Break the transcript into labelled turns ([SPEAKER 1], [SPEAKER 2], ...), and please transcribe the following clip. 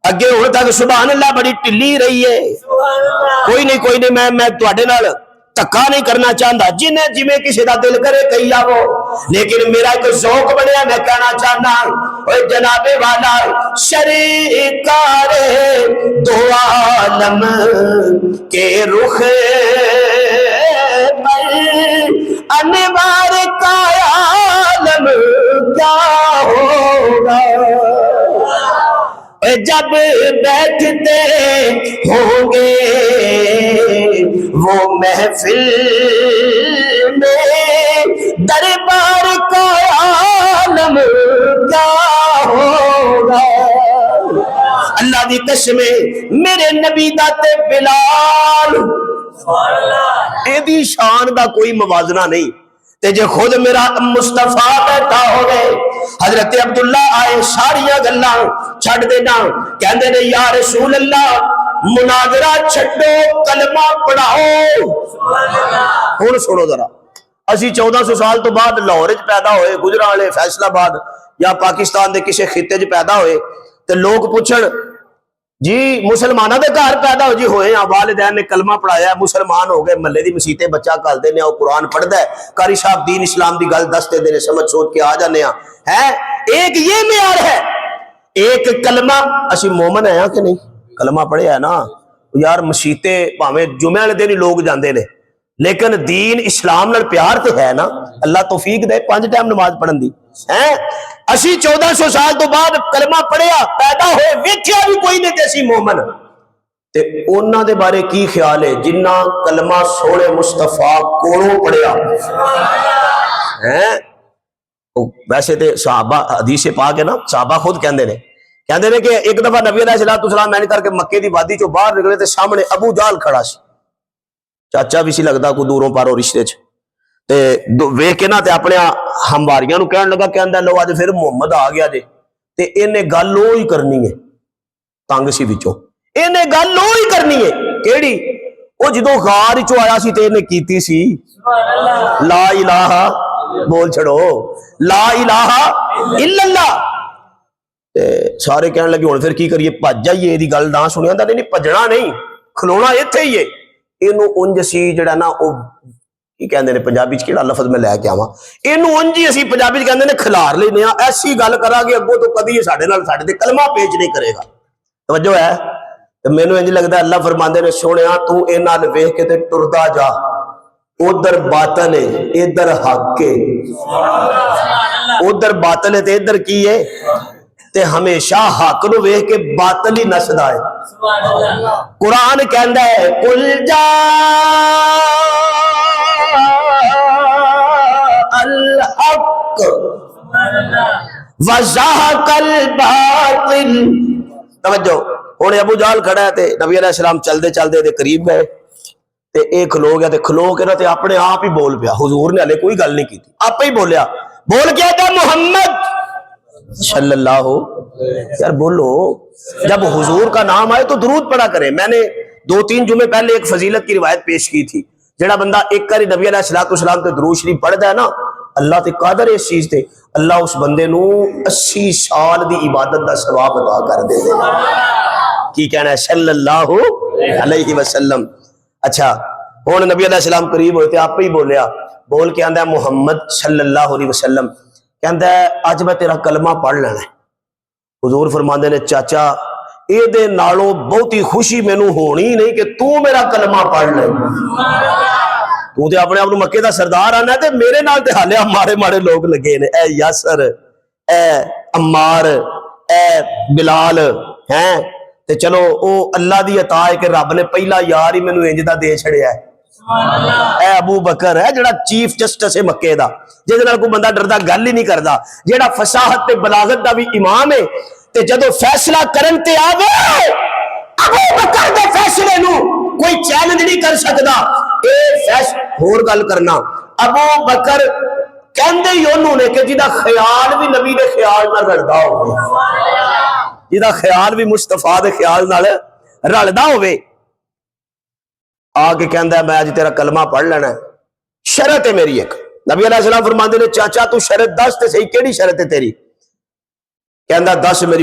[SPEAKER 1] اگے ہن تک سبحان اللہ بڑی ٹلی رہی ہے. کوئی نہیں میں تواڈے نال دھکا نہیں کرنا چاہتا, جنہیں جویں کسی دا دل کرے کہی آو, لیکن میرا ایک ذوق بنیا میں کہنا چاہنا اوے جناب والا شریکار دو عالم کے رخ پر انوار کا عالم کیا ہوگا, جب بیٹھتے ہوں گے وہ محفل میں دربار کا عالم کیا ہوگا. اللہ دی قسم میرے نبی داتے بلال اے دی شان دا کوئی موازنہ نہیں. تے جے خود میرا مصطفیٰ بیٹھا ہوئے, حضرت عبداللہ آئے ساریاں گلاں چھڑ دینا, کہندے نے یا رسول اللہ مناظرہ چھڈو کلمہ پڑھاؤ. ہن سنو ذرا, اسی 1400 سال تو بعد لاہور وچ پیدا ہوئے, گجرانوالے فیصل آباد یا پاکستان دے کسے خطے وچ پیدا ہوئے, تے لوگ پوچھن جی مسلمانہ دے گھر پیدا ہو, جی ہوئے ہیں, والدین نے کلمہ پڑھایا, مسلمان ہو گئے, محلے دی مسیتے بچہ کل دینے, اور قرآن پڑھدا ہے, قاری صاحب دین اسلام دی گل دستے دینے, سمجھ سوچ کے آ جانے ہیں. ایک یہ معیار ہے, ایک کلمہ اسی مومن ہیں کہ نہیں, کلمہ پڑھے ہے نا یار, مسیتے پاویں جمعے والے دن ہی لوگ جاندے نے, لیکن دین اسلام نال پیار تے ہے نا, اللہ توفیق دے 5 ٹائم نماز پڑھن دی ہیں. اسی 1400 سال تو بعد کلمہ پڑھیا, پیدا ہوئے, ویکھیا بھی کوئی نہیں تے اسی مومن, تے انہاں دے بارے کی خیال ہے جنہ کلمہ سونے مصطفیٰ کولوں پڑھیا ہیں. ویسے تے صحابہ حدیث پاک ہے نا, صحابہ خود کہندے نے کہ ایک دفعہ نبی علیہ السلام میں نے کر کے مکے دی وادی چوں باہر نکلے تے سامنے ابو جہل کھڑا سی, چاچا بھی سی لگدا کو دوروں پاروں رشتے چ, تے ویکھ کے نا تے اپنے ہمواریاں نو کہن لگا, کہندا لو اج پھر محمد آ گیا جے, تے اینے گل وہی کرنی ہے, تنگ سی وچوں اینے گل وہی کرنی ہے کیڑی, او جدوں غار وچوں آیا سی تے اینے کیتی سی لا الہ, بول چھڑو لا الہ الا اللہ. تے سارے کہن لگے ہن پھر کی کریے, بھج جائیے, دی گل نہ سنیا دا نہیں, بھجنا نہیں, کھلونا ایتھے ہی ہے. اینو انج سی جڑا نا او کی کہندے نے پنجابی چ کیڑا لفظ میں لے کے آواں, اینو انج ہی اسی پنجابی چ کہندے نے کھلار لینے ہاں, ایسی گل کراں گے اگوں تو کدی ساڈے نال ساڈے تے کلمہ پیش نہیں کرے گا. توجہ ہے, تے مینوں انج لگدا ہے اللہ فرماندے نے سونیا تو انہاں نال ویکھ کے تے ٹردا جا, ادھر باطل ہے ادھر حق ہے, ادھر باطل ہے تے ادھر کی ہے, تے ہمیشہ حق نو ویکھ کے باطل ہی نسدا ہے. قرآن کہندا ہے قل جاء الحق وزهق الباطل. توجہ, ہن ابو جہل کھڑا ہے تے نبی علیہ السلام چلدے چلدے دے قریب گئے, تے اے کھلو گیا, تے کھلو کے نا تے اپنے آپ ہی بول پیا, حضور نے ہلے کوئی گل نہیں کی, آپ ہی بولیا, بول کے کہ محمد صلی اللہ ہو, یار بولو, جب حضور کا نام آئے تو درود پڑھا کریں. میں نے 2-3 جمعے پہلے ایک فضیلت کی روایت پیش کی تھی, جڑا بندہ ایک کاری نبی علیہ السلام تے درود شریف پڑھدا ہے نا, اللہ تے قادر ہے اس چیز تے, اللہ اس بندے نو 80 سال دی عبادت دا ثواب عطا کر دے دے. کی کہنا ہے صلی اللہ علیہ وسلم. اچھا ہن نبی علیہ السلام قریب ہوئے تے آپ ہی بولیا, بول کے آندا محمد صلی اللہ علیہ وسلم, کہندا ہے اج میں تیرا کلمہ پڑھ لینا ہے. حضور فرماندے نے چاچا اے دے نالوں بہتی خوشی مینوں ہونی نہیں کہ تو میرا کلمہ پڑھ لے, تو تے اپنے آپ مکے دا سردار آنا تے میرے نال تے حالے مارے مارے لوگ لگے نے, اے یاسر, اے عمار, اے بلال ہیں. تے چلو او اللہ دی عطا ہے کہ رب نے پہلا یار ہی مینوں انج دا دے چھڑیا ہے. اے ابو بکر ہے جڑا چیف جسٹس ہے مکے دا, جس نال کوئی بندہ ڈردا گل ہی نہیں کردا, جڑا فصاحت تے بلاغت دا بھی امام ہے, تے جدو فیصلہ کرن تے آوے ابو بکر دے فیصلے نو کوئی چیلنج نہیں کر سکدا. اے فیصلہ ہور گل کرنا, ابو بکر کہندے ہی انہوں نے کہ جدا خیال بھی نبی دے خیال نال رلدا ہوے, جدا خیال بھی مصطفیٰ دے خیال نال رلدا ہوے. آگے کہندا ہے میں اج تیرا کلمہ پڑھ لینا ہے, شرط ہے میری ایک. نبی علیہ السلام فرماندے نے چاچا تو شرط دس تے صحیح, کیڑی شرط ہے تیری؟ کہندا دس میری